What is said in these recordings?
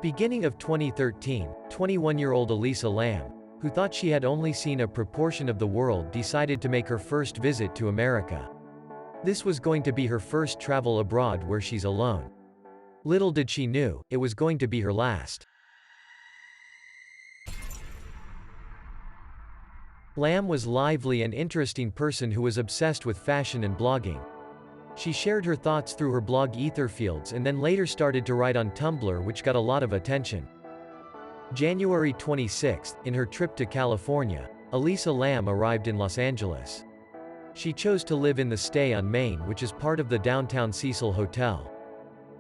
Beginning of 2013, 21-year-old Elisa Lam, who thought she had only seen a proportion of the world, decided to make her first visit to America. This was going to be her first travel abroad where she's alone. Little did she knew, it was going to be her last. Lam was a lively and interesting person who was obsessed with fashion and blogging. She shared her thoughts through her blog Etherfields and then later started to write on Tumblr, which got a lot of attention. January 26, in her trip to California, Elisa Lam arrived in Los Angeles. She chose to live in the Stay on Main, which is part of the downtown Cecil Hotel.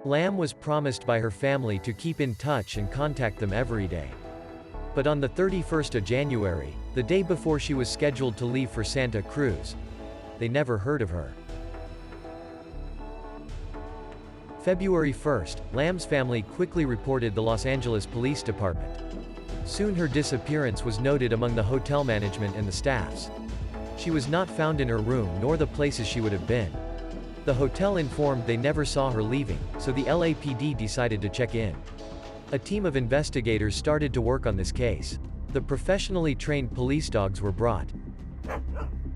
Lam was promised by her family to keep in touch and contact them every day. But on the 31st of January, the day before she was scheduled to leave for Santa Cruz, they never heard of her. February 1st, Lam's family quickly reported the Los Angeles Police Department. Soon her disappearance was noted among the hotel management and the staffs. She was not found in her room nor the places she would have been. The hotel informed they never saw her leaving, so the LAPD decided to check in. A team of investigators started to work on this case. The professionally trained police dogs were brought.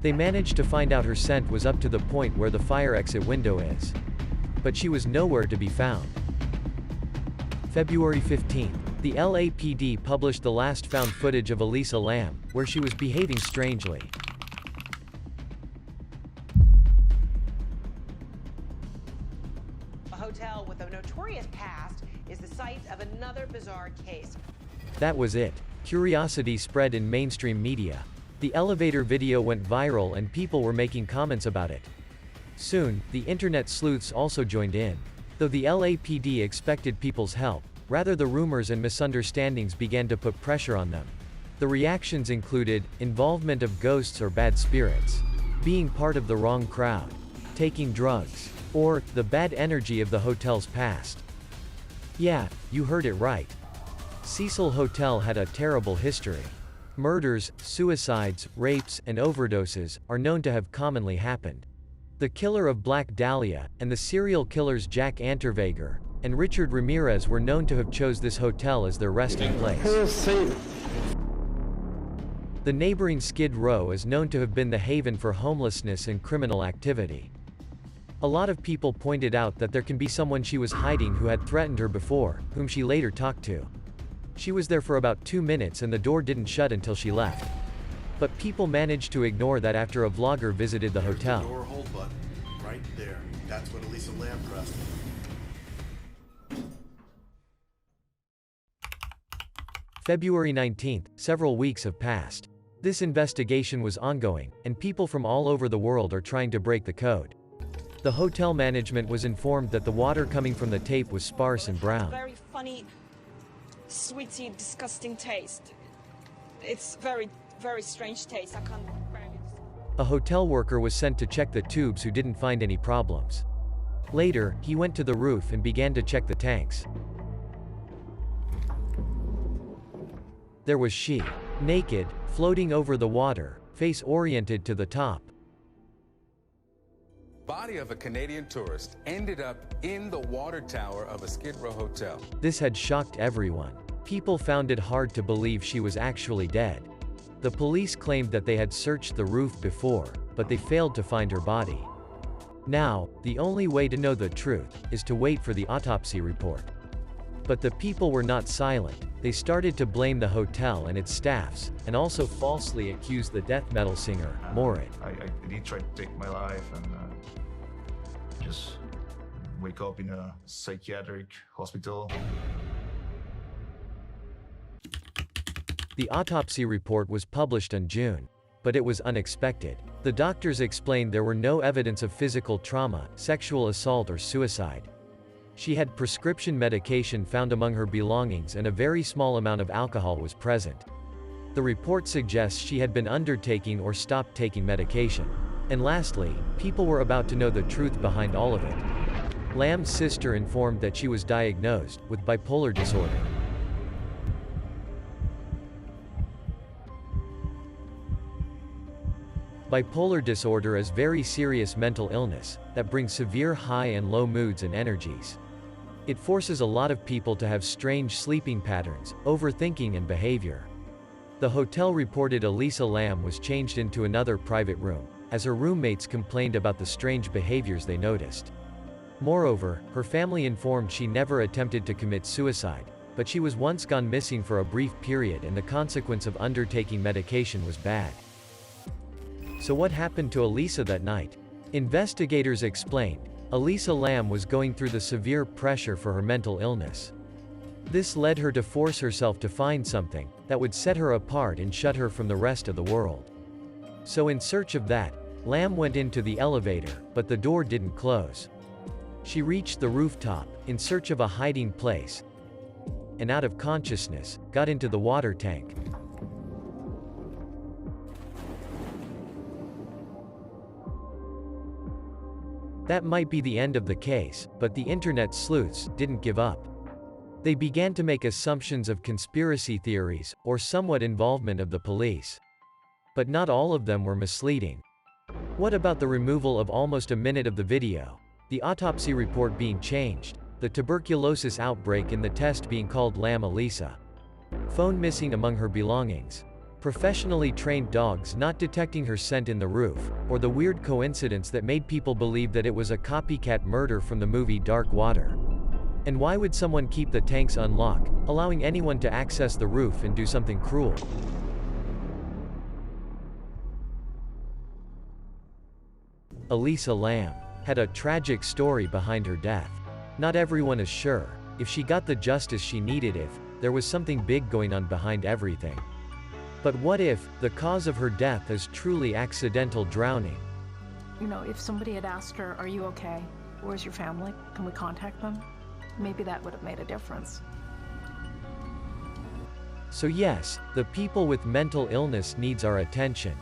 They managed to find out her scent was up to the point where the fire exit window is. But she was nowhere to be found. February 15, the LAPD published the last found footage of Elisa Lam, where she was behaving strangely. A hotel with a notorious past is the site of another bizarre case. That was it. Curiosity spread in mainstream media. The elevator video went viral and people were making comments about it. Soon, the internet sleuths also joined in. Though the LAPD expected people's help, rather the rumors and misunderstandings began to put pressure on them. The reactions included involvement of ghosts or bad spirits, being part of the wrong crowd, taking drugs, or the bad energy of the hotel's past. Yeah, you heard it right. Cecil Hotel had a terrible history. Murders, suicides, rapes, and overdoses are known to have commonly happened. The killer of Black Dahlia, and the serial killers Jack Anterweger and Richard Ramirez were known to have chose this hotel as their resting place. The neighboring Skid Row is known to have been the haven for homelessness and criminal activity. A lot of people pointed out that there can be someone she was hiding who had threatened her before, whom she later talked to. She was there for about 2 minutes and the door didn't shut until she left. But people managed to ignore that after a vlogger visited the hotel. The door hold button, right there. That's what Elisa Lam pressed. February 19, several weeks have passed. This investigation was ongoing, and people from all over the world are trying to break the code. The hotel management was informed that the water coming from the tape was sparse and brown. Very funny, sweety, disgusting taste. It's very strange taste. I can't bear it. A hotel worker was sent to check the tubes who didn't find any problems. Later, he went to the roof and began to check the tanks. There was she, naked, floating over the water, face oriented to the top. Body of a Canadian tourist ended up in the water tower of a Skid Row hotel. This had shocked everyone. People found it hard to believe she was actually dead. The police claimed that they had searched the roof before, but they failed to find her body. Now, the only way to know the truth is to wait for the autopsy report. But the people were not silent. They started to blame the hotel and its staffs, and also falsely accused the death metal singer, Morit. I did try to take my life and just wake up in a psychiatric hospital. The autopsy report was published in June. But it was unexpected. The doctors explained there were no evidence of physical trauma, sexual assault or suicide. She had prescription medication found among her belongings and a very small amount of alcohol was present. The report suggests she had been undertaking or stopped taking medication. And lastly, people were about to know the truth behind all of it. Lam's sister informed that she was diagnosed with bipolar disorder. Bipolar disorder is very serious mental illness that brings severe high and low moods and energies. It forces a lot of people to have strange sleeping patterns, overthinking and behavior. The hotel reported Elisa Lam was changed into another private room, as her roommates complained about the strange behaviors they noticed. Moreover, her family informed she never attempted to commit suicide, but she was once gone missing for a brief period and the consequence of undertaking medication was bad. So what happened to Elisa that night? Investigators explained, Elisa Lam was going through the severe pressure for her mental illness. This led her to force herself to find something that would set her apart and shut her from the rest of the world. So in search of that, Lam went into the elevator, but the door didn't close. She reached the rooftop, in search of a hiding place, and out of consciousness, got into the water tank. That might be the end of the case, but the internet sleuths didn't give up. They began to make assumptions of conspiracy theories, or somewhat involvement of the police. But not all of them were misleading. What about the removal of almost a minute of the video, the autopsy report being changed, the tuberculosis outbreak in the test being called Lam Elisa, phone missing among her belongings, professionally trained dogs not detecting her scent in the roof, or the weird coincidence that made people believe that it was a copycat murder from the movie Dark Water? And why would someone keep the tanks unlocked, allowing anyone to access the roof and do something cruel? Elisa Lam had a tragic story behind her death. Not everyone is sure if she got the justice she needed, if there was something big going on behind everything. But what if the cause of her death is truly accidental drowning? You know, if somebody had asked her, "Are you okay? Where's your family? Can we contact them?" Maybe that would have made a difference. So yes, the people with mental illness needs our attention.